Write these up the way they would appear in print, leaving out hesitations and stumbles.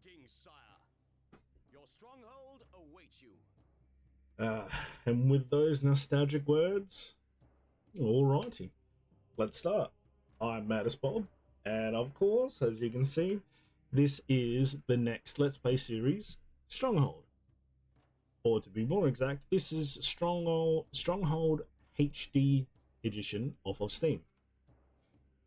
Greetings, sire. Your stronghold awaits you. And with those nostalgic words, alrighty, let's start. I'm MaddestBob, and of course, as you can see, this is the next Let's Play series, Stronghold. Or to be more exact, this is Stronghold HD edition off of Steam.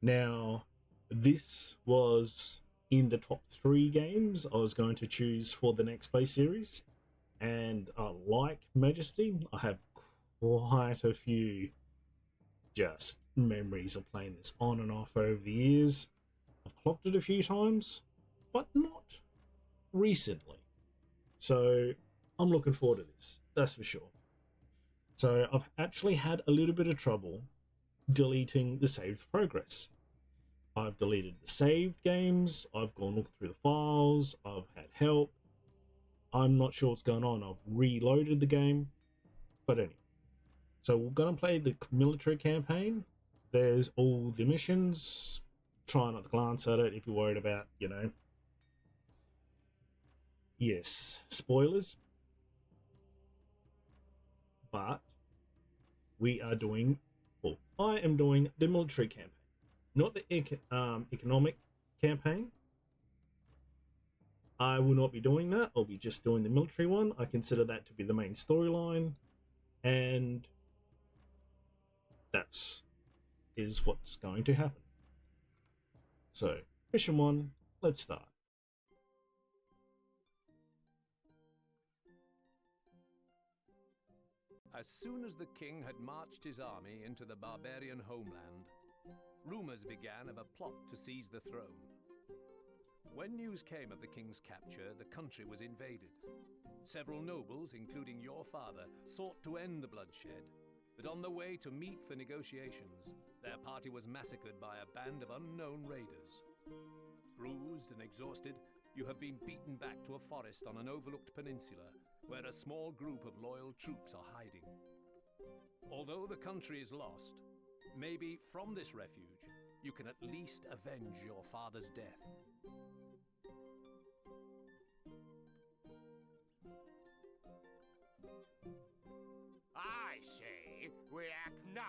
Now, this was in the top 3 games I was going to choose for the next play series, and like Majesty, I have quite a few just memories of playing this on and off over the years. I've clocked it a few times, but not recently. So I'm looking forward to this, that's for sure. So I've actually had a little bit of trouble deleting the saved progress. I've deleted the saved games, I've gone looking through the files, I've had help. I'm not sure what's going on. I've reloaded the game, but anyway. So we're going to play the military campaign. There's all the missions. Try not to glance at it if you're worried about, yes, spoilers. But we are doing, well, I am doing the military campaign, not the economic campaign. I will not be doing that. I'll be just doing the military one. I consider that to be the main storyline, and that's what's going to happen. So, mission 1, let's start. As soon as the king had marched his army into the barbarian homeland, rumors began of a plot to seize the throne. When news came of the king's capture, the country was invaded. Several nobles, including your father, sought to end the bloodshed, but on the way to meet for negotiations, their party was massacred by a band of unknown raiders. Bruised and exhausted, you have been beaten back to a forest on an overlooked peninsula, where a small group of loyal troops are hiding. Although the country is lost, maybe from this refuge, you can at least avenge your father's death. I say we act now,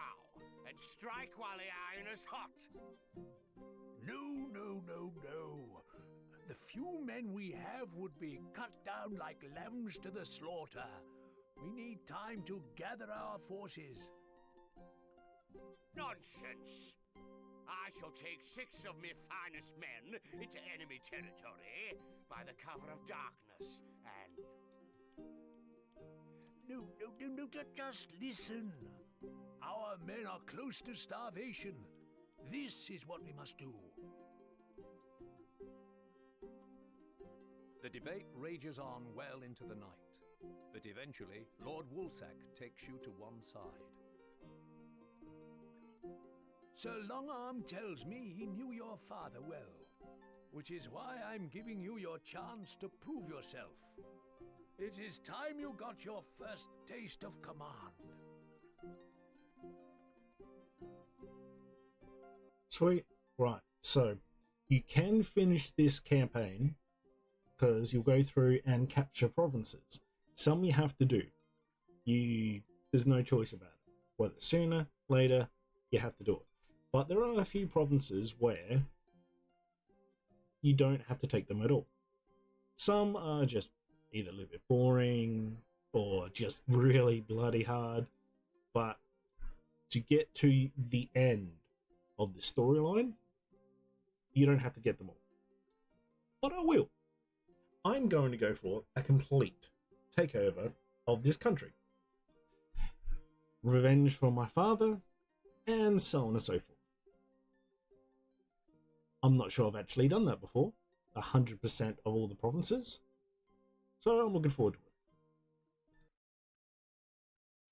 and strike while the iron is hot. No, no, no, no. The few men we have would be cut down like lambs to the slaughter. We need time to gather our forces. Nonsense! I shall take 6 of me finest men into enemy territory by the cover of darkness, and... No, just listen. Our men are close to starvation. This is what we must do. The debate rages on well into the night, but eventually Lord Woolsack takes you to one side. Sir Longarm tells me he knew your father well, which is why I'm giving you your chance to prove yourself. It is time you got your first taste of command. Sweet. Right, so you can finish this campaign because you'll go through and capture provinces. Some you have to do. There's no choice about it. Whether sooner, later, you have to do it. But there are a few provinces where you don't have to take them at all. Some are just either a little bit boring or just really bloody hard. But to get to the end of the storyline, you don't have to get them all. But I will. I'm going to go for a complete takeover of this country. Revenge for my father, and so on and so forth. I'm not sure I've actually done that before. 100% of all the provinces. So I'm looking forward to it.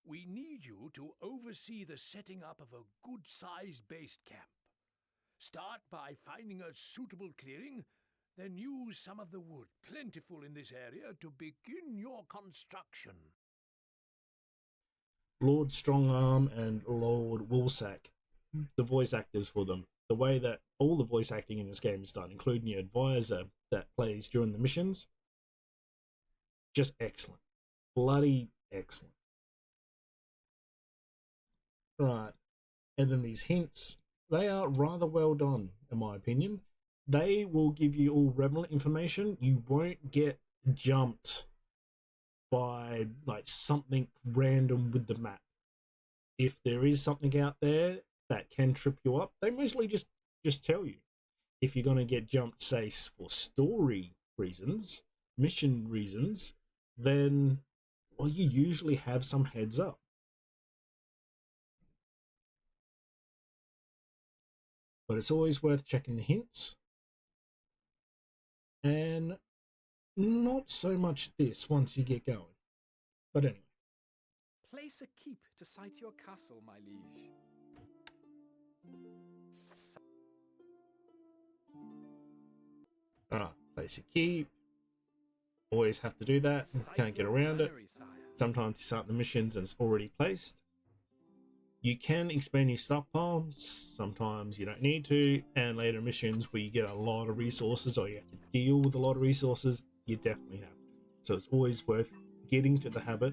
We need you to oversee the setting up of a good-sized base camp. Start by finding a suitable clearing, then use some of the wood plentiful in this area to begin your construction. Lord Strongarm and Lord Woolsack, the voice actors for them, the way that all the voice acting in this game is done, including your advisor, that plays during the missions. Just excellent. Bloody excellent. Right. And then these hints, they are rather well done, in my opinion. They will give you all relevant information. You won't get jumped by like something random with the map. If there is something out there that can trip you up, they mostly just tell you. If you're going to get jumped, say, for story reasons, mission reasons, then, well, you usually have some heads up. But it's always worth checking the hints. And not so much this once you get going. But anyway. Place a keep to sight your castle, my liege. Place a keep. Always have to do that. Can't get around it. Sometimes you start the missions and it's already placed. You can expand your stockpile. Sometimes you don't need to. And later missions where you get a lot of resources or you have to deal with a lot of resources, you definitely have to. So it's always worth getting to the habit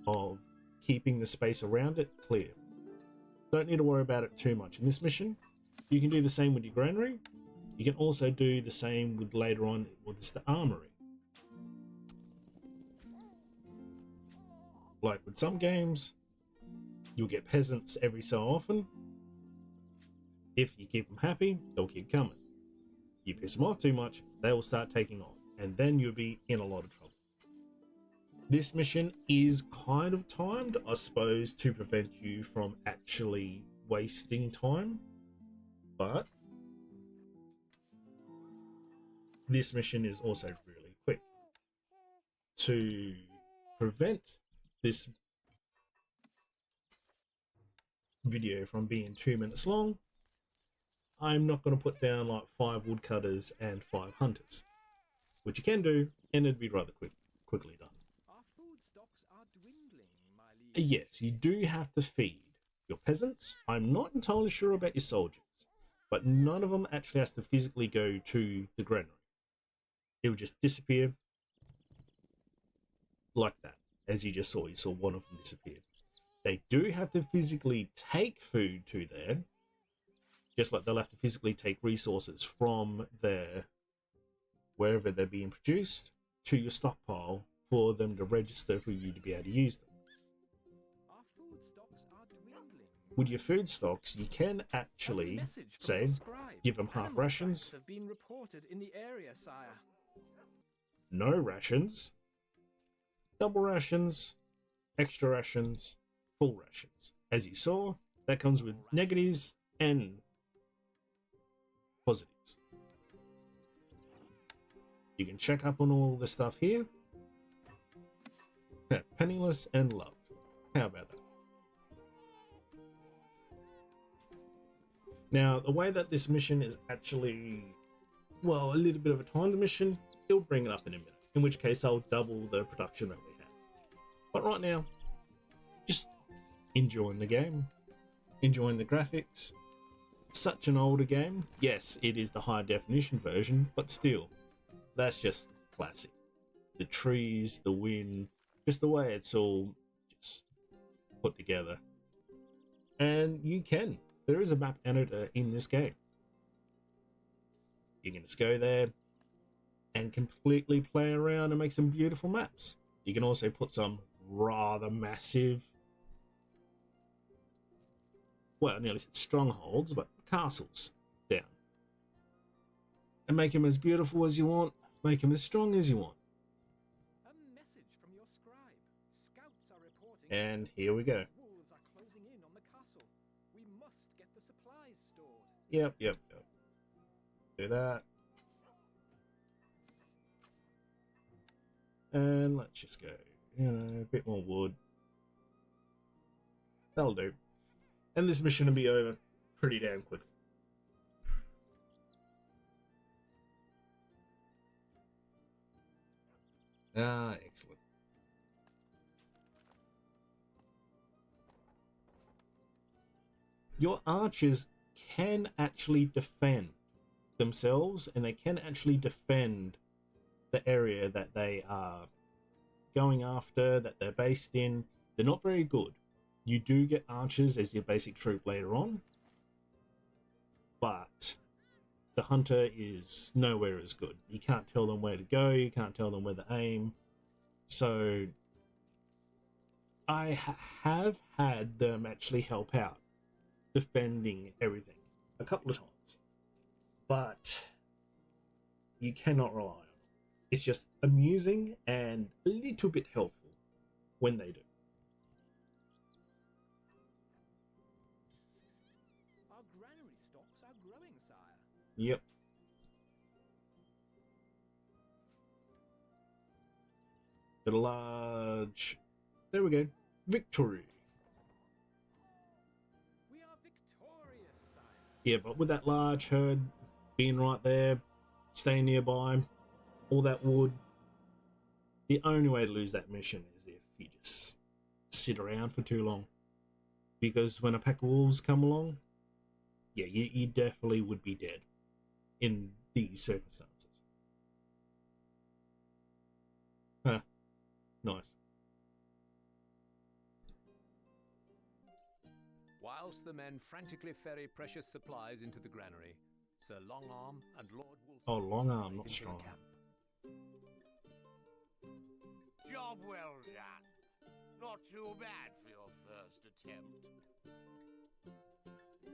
of keeping the space around it clear. Don't need to worry about it too much in this mission. You can do the same with your granary. You can also do the same with later on with the armory. Like with some games, you'll get peasants every so often. If you keep them happy, they'll keep coming. You piss them off too much, they will start taking off, and then you'll be in a lot of trouble. This mission is kind of timed, I suppose, to prevent you from actually wasting time, but this mission is also really quick. To prevent this video from being 2 minutes long, I'm not going to put down like 5 woodcutters and 5 hunters, which you can do, and it'd be rather quickly done. Our food stocks are dwindling, my liege. Yes, you do have to feed your peasants. I'm not entirely sure about your soldiers, but none of them actually has to physically go to the granary. It will just disappear like that, as you just saw. You saw one of them disappear. They do have to physically take food to there, just like they'll have to physically take resources from their wherever they're being produced to your stockpile for them to register for you to be able to use them. Our food stocks are dwindling. With your food stocks, you can actually say, give them half rations, Have been reported in the area, sire. no rations, double rations, extra rations, full rations. As you saw, that comes with negatives and positives. You can check up on all the stuff here. Penniless and loved. How about that? Now, the way that this mission is actually, well, a little bit of a timed mission, it'll bring it up in a minute. In which case, I'll double the production that we have. But right now, just enjoying the game, enjoying the graphics. Such an older game. Yes, it is the high definition version, but still, that's just classic. The trees, the wind, just the way it's all just put together. And you can. There is a map editor in this game. You can just go there and completely play around and make some beautiful maps. You can also put some rather massive, well, I nearly said strongholds, but castles down. And make them as beautiful as you want, make them as strong as you want. A message from your scribe. Scouts are reporting. And here we go. Wolves are closing in on the castle. We must get the supplies stored. Yep. Do that. And let's just go, a bit more wood. That'll do. And this mission will be over pretty damn quickly. Excellent. Your archers can actually defend themselves, and they can actually defend the area that they are going after, that they're based in. They're not very good. You do get archers as your basic troop later on, but the hunter is nowhere as good. You can't tell them where to go, you can't tell them where to aim. So I have had them actually help out defending everything a couple of times, but you cannot rely on it. It's just amusing and a little bit helpful when they do. Our granary stocks are growing, sire. Yep. Got a large... There we go. Victory. We are victorious, sire. Yeah, but with that large herd being right there, staying nearby, all that wood, the only way to lose that mission is if you just sit around for too long. Because when a pack of wolves come along, yeah, you definitely would be dead in these circumstances. Huh. Nice. Whilst the men frantically ferry precious supplies into the granary, Sir Longarm and Lord Wolfson... Oh, Longarm, not into strong. the camp. Job well done. Not too bad for your first attempt.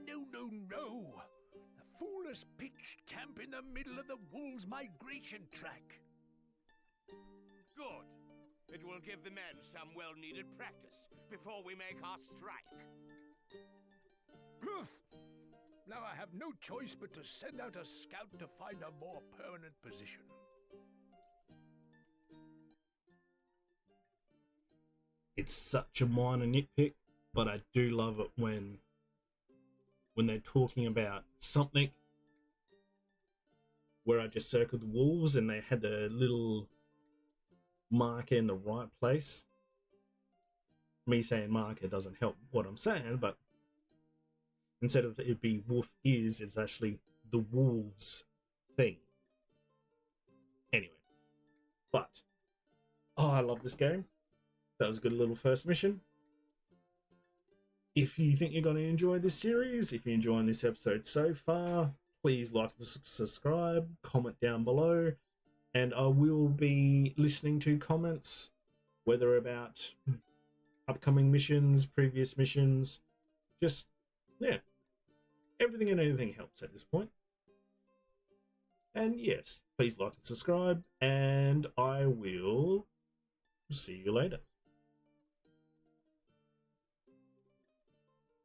No, no, no! The fool has pitched camp in the middle of the wolves' migration track. Good. It will give the men some well-needed practice before we make our strike. Poof! Now I have no choice but to send out a scout to find a more permanent position. It's such a minor nitpick, but I do love it when they're talking about something where I just circled the wolves and they had a little marker in the right place. Me saying marker doesn't help what I'm saying, but instead of it be wolf is, it's actually the wolves thing. Anyway, but oh, I love this game. That was a good little first mission. If you think you're going to enjoy this series, if you're enjoying this episode so far, please like and subscribe, comment down below, and I will be listening to comments, whether about upcoming missions, previous missions, just, yeah, everything and anything helps at this point. And yes, please like and subscribe, and I will see you later.